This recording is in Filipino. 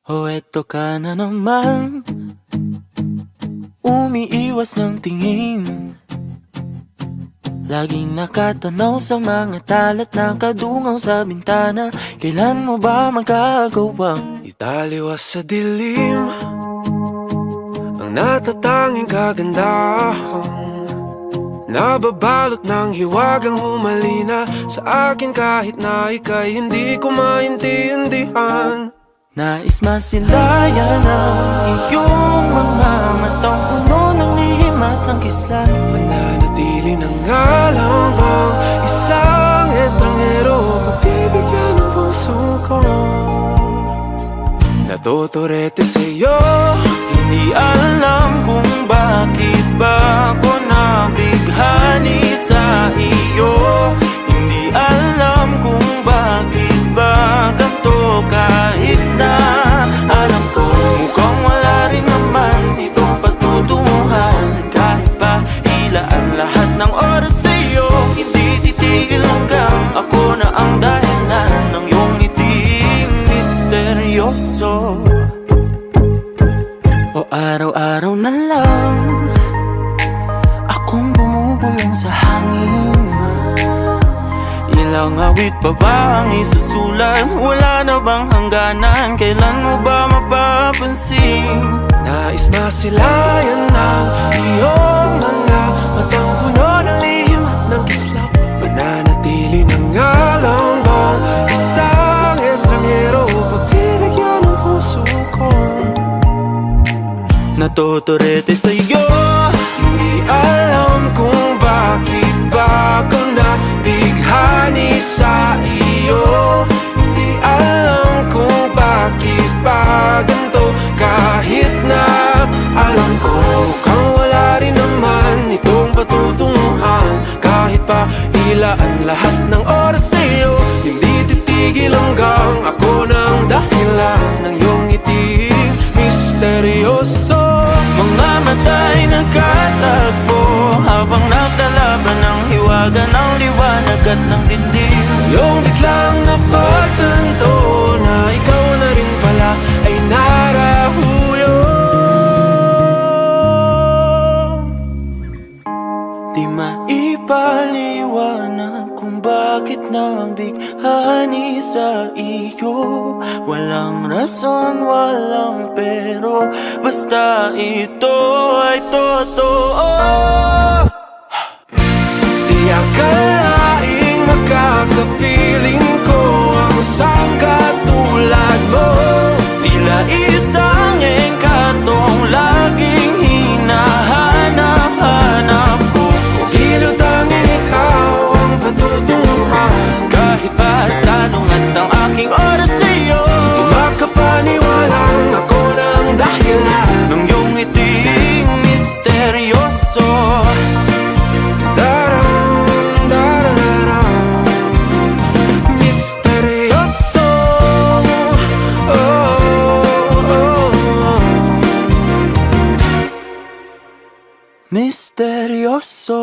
O eto ka na naman, umiiwas ng tingin, laging nakatanaw sa mga talat na kadungaw sa bintana. Kailan mo ba magagawang italiwas sa dilim ang natatanging kagandahan, nababalot ng hiwagang humalina sa akin kahit na ika'y hindi ko maintindihan. nais masilayan ang iyong mga matang puno ng lihim at ng kislat? Mananatili ng ngalang bang isang estranghero, pagbibigyan ng puso ko natuturete sa'yo. Hindi alam kung bakit ba ako nabighani sa iyo. Hindi alam kung bakit ba ganito, kahit na alam ko mukhang wala rin naman itong patutunguhan. Kahit pa ilaan lahat ng oras sa iyo, hindi titigil hanggang ako na ang dahilan ng iyong ngiting misteryoso. O araw-araw na lang akong bumubulong sa hangin. Ilang awit pa ba ang isusulat? Wala na bang hangganan? Kailan mo ba mapapansin? Nais masilayan ng iyong mga matang puno ng lihim at ng kislap. Mananatili ng ngalang bang isang estranghero, pagbibigyan ng puso ko natuturete sa'yo. Hindi alam kung bakit ba ako nabighani sa iyo. Hindi alam kung bakit ba ganito, kahit na alam ko mukhang wala rin naman itong patutunguhan. Kahit pa ilaan lahat ng oras sa iyo, hindi titigil hanggang ako ng dahilan ng iyong ngiting misteryoso. Mga mata'y nagkatagpo habang naglalaban ng hiwaga ng liwanag at ng dilim. Yung biglang napagtanto na ikaw na rin pala ay narahuyo. Di maipaliwanag kung bakit nabighani sa iyo. Walang rason, walang pero, basta ito ay totoo. Di akalaing magkakapiling ko ang isang katulad mo. Tila isang engkantong laging hinahanap-hanap ko. Tila tanging ikaw ang patutunguhan. Kahit pa sanungat ang aking oras sa iyo, Di makapaniwalang ako ng dahilan ng iyong ngiting misteryoso. Daram, dararam, misteryoso. Oh, oh, oh. Misteryoso.